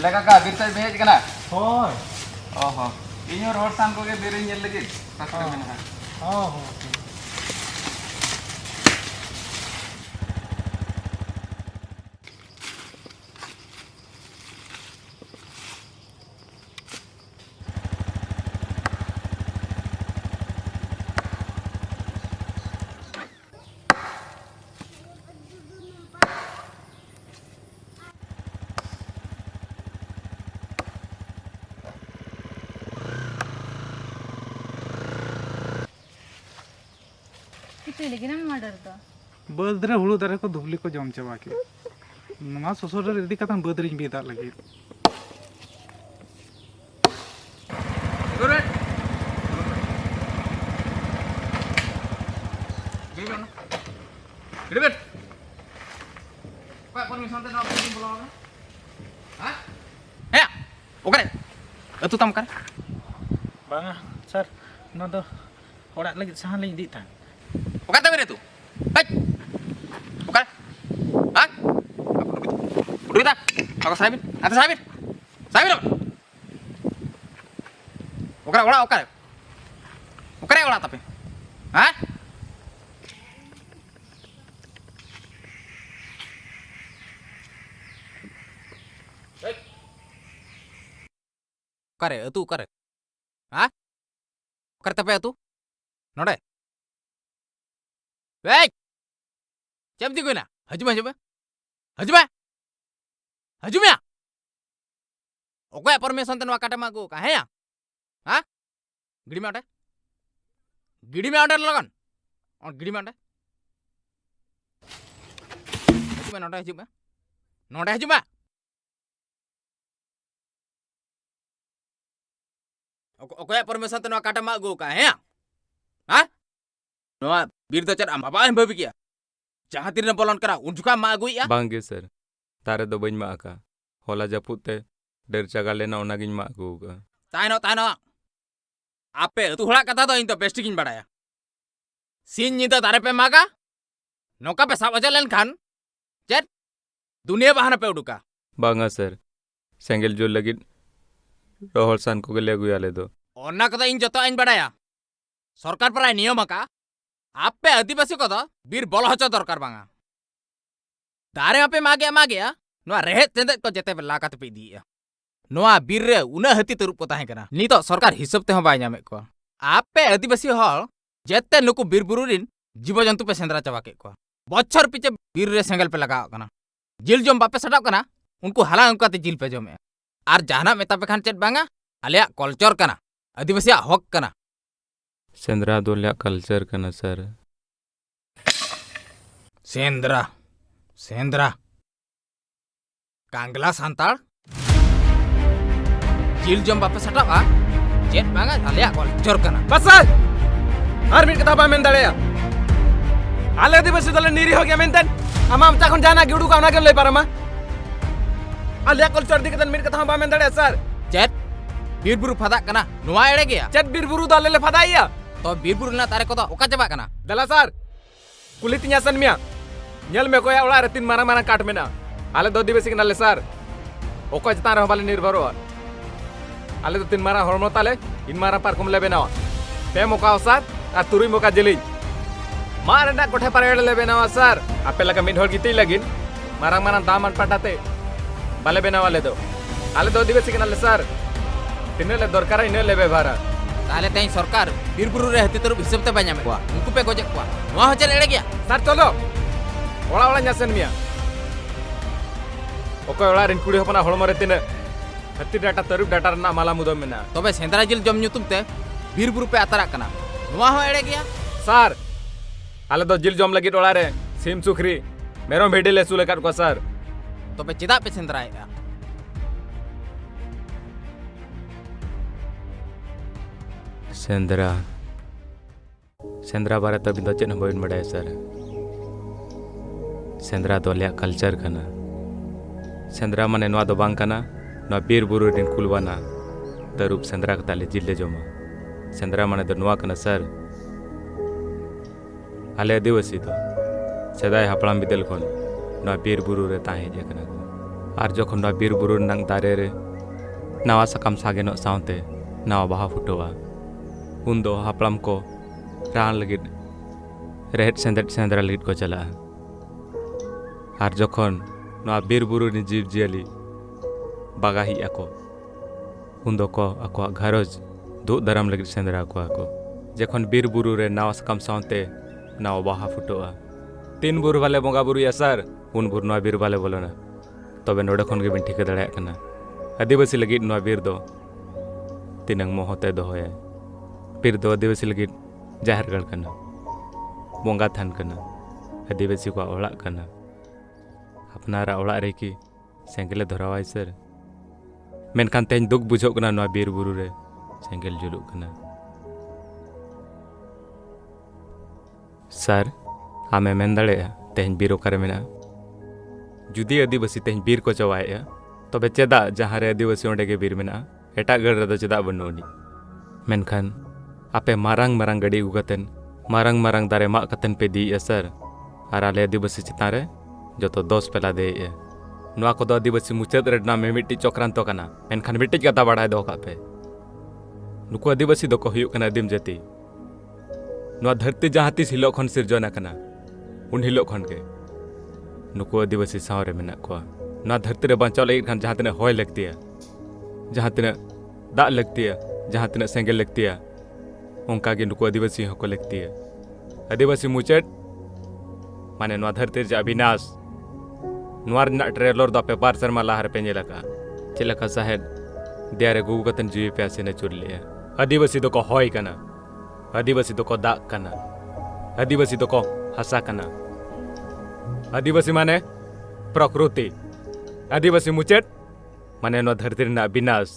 चले काका बीर से भेज कना होय ओहो इन रोड सान को के बीर इन लगे कष्ट में ना हाँ हाँ कितने लेकिन हम मर्डर था बद रे हुड़ू दारे को धुबली को जम चाबा के नमा ससुर रे इदी कथन बद रिन बेदा लगी good बीबन गिरबेट pak permission teh nak pergi pulau kan hah ya oke itu tam kan बांगा सर ना दो ओड़ा लगी सहान लगी दी था oke tapi itu hei oke hah udah kita aku sabin atas sabin sabin oke oke tapi hah करे तू करे हाँ करते पे तू नोड़े वे चमती कोई ना हजूम हजूम हजूम हजूम या ओके परमिशन तेन वाकाटे मागो का है या हाँ गिड़ी में आटे लगन और गिड़ी में आटे हजूम नोड़े हजूम ओके परमिशन तेन वाकाटे मागो का है या हाँ नोआ बीर तो चर बाबा हम भाभी किया जहाँ तीर ने बोलन करा उन जुका मागो या बांगे सर तारे दो बइन माका होला जपुते डर चगा लेना ओनागिन मागोगा ताइनो आपे तू हड़ा कथा तो इन तो बेस्ट किन बड़ाया सीन नी तो तारे पे मागा नौका पे साब अजलन खान चेत दुनिया बहाना पे उड़ुका बांगा सर सेंगल जो लगी रोहल सान को ले गुयाले दो ओना कथा इन जतो इन बड़ाया सरकार पर नियम का आपे आदिवासी को तो बीर बोल हचो दरकार बांगा दारे आपे मागे नोआ रेहे तेंदे को जते पे लाकात पे दी नोआ बीर रे उना हती तरुप को ताहे कना नी तो सरकार हिसाब ते हो बाय नामे को आपे आदिवासी हल जते नुकु बीर बुरुरिन जीव जंतु पे सेंद्रा चाबा के को बच्छर पीछे बीर रे सेंगल पे लगाव कना जिल जम बापे सटाव कना उनको हाला उनकाते जिल पे जमे आर जहाना मेता पे खान चेत बांगा आलिया कल्चर कना आदिवासी हक कना सेंद्रा दोल्या कल्चर कना सर सेंद्रा कांगला सांताल जिल जम बापे सटावा चेत बांगा आलिया कल्चर कना बस आर मिट कथा बा मेन दाड़ेया आले आदिवासी दले निरी हो गया मेनतेन आमाम चाखन जाना गिडू का ना के लई पारमा आलिया कल्चर दी कतन मिट कथा बा मेन दाड़ेया सर चेत बीरबुरु फदा कना नुआ एड़े गया चेत बीरबुरु दले ले फदाइया तो बीरबुरु ना तारे को तो ओका चबा कना दला सर कुली तिnya सन मिया nyel me koya ola retin mana mana काट मेना आले दो आदिवासी कनाले सर ओको चतान रे बाले निर्भर आले तो तीन मारा हरमो ताले इन मारा पारकम ले बेनावा पे मोका सर आ तुरुई मोका जली मार ना कोठे पर एड़ ले बेनावा सर आपे लगा मिन होर गीती लगिन मारा मारा दामन पटाते बाले बेनावा ले दो आले दो आदिवासी कनाले सर तिने ले दरकार इने ले बेभारा ताले तई सरकार बीरबुरु रे हती तरु हिसाब ते बाnya me उनको पे गोजे को नुआ हचल एड़े गया सर चलो ओला ओला न्यासन मिया ओको ओला रिन कुड़ी हपना हळमो रे तिने हत्ती डाटा तरुप डाटा ना माला मुदम मेना तबे सेंद्रा जिल जम ᱧᱩᱛᱩᱢ ते बीरबुरु पे आतरा कना नुआ हो एड़े गया सर आले दो जिल जम लगी ओला रे सिम सुखरी मेरो भेडे ले सुले काट को सर तबे चिदा पे सेंद्रा आया सेंद्रा बारे तब दो चेन बइन बड़ाय सर सेंद्रा दोल्या कल्चर कना सेंद्रा माने नवा दो बांग कना नवा बीर बुरु रिन कुलवाना दरुप सेंद्रा कताले जिल्ले जमा सेंद्रा माने दो नवा कना सर आले आदिवासी तो सेदाय हापड़ाम बिदल खन नवा बीर बुरु रे ताहे जे कना आर जखन नवा बीर बुरु रनांग दारे रे नवा साकाम सागेनोग सावते नवा बाहा फुटोआ उन हापड़ाम को रान लगिद रेहट सेंद्रा लगिद को चला आर जखन नवा बीर बुरु नि जीव जियाली बागा ही आको उन को आको घरज दुख दाराम लगिद सेंद्रा को जखन बीर बुरु रे नवा साकाम सावते नवा बाहा फुटोआ 3 बुरु वाले बंगा बुरुया सर उन बुरु नवा बीर वाले बोलोना तबे नोडे खन गे बिन ठिका दाड़े कना आदिवासी लगिद नवा बीर दो तिनंग मोहते दोहोया बीर दो आदिवासी लगिद जाहिर गढ़ कना बंगा थान कना आदिवासी को ओड़ा कना अपनारा ओड़ा रे की सेंगेले धरावाय सर मेनखान तेन दुख बुझो कना नवा बीर बुरु रे सेंगेल जुलुग कना सर आमे मेन दाड़ेया तेहन बीर ओकारे मेना जुदी आदिवासी तेहन बीर को चवाएया तबे चेदा जहाँ रे आदिवासी ओंडे गे बीर मेना एटा गढ़ रे दो चेदा बनुनी मेनखान आपे मारांग मारांग गाड़ी अगू कतेन मारांग मारांग दारे मा कतेन पे दी सर आर आले आदिवासी चितान रे जतो दोष पेला दे नुआ को दो आदिवासी मुचाद रे ना मिट्टी चक्रांतो कना मेनखान मिट्टी कथा बाड़ाय दो का पे नुको आदिवासी दो को हुयुग कना आदिम जाति नुआ धरती जहाँ तीस हिलो खन सिरजोना कना उन हिलो खन के नुको आदिवासी सावरे मेना को ना धरती रे बांचाव लगिद खान जहाँ तिना होय लगती है जहाँ तिना दाग लगती है जहाँ तिना सेंगेल लगती है उनका के नुको आदिवासी होको लगती है आदिवासी मुचाद माने नुआ धरती रे अविनाश नुआ रना ट्रेलर दो पे 2 सर्मा लाहार पे नेलका चेलका साहेब दियारे गुगु कतन जीवी पे आसे ने चुर लिया आदिवासी दो को होय कना आदिवासी दो को दाग कना आदिवासी दो को हसा कना आदिवासी माने प्रकृति आदिवासी मुचाद माने नुआ धरती रना अविनाश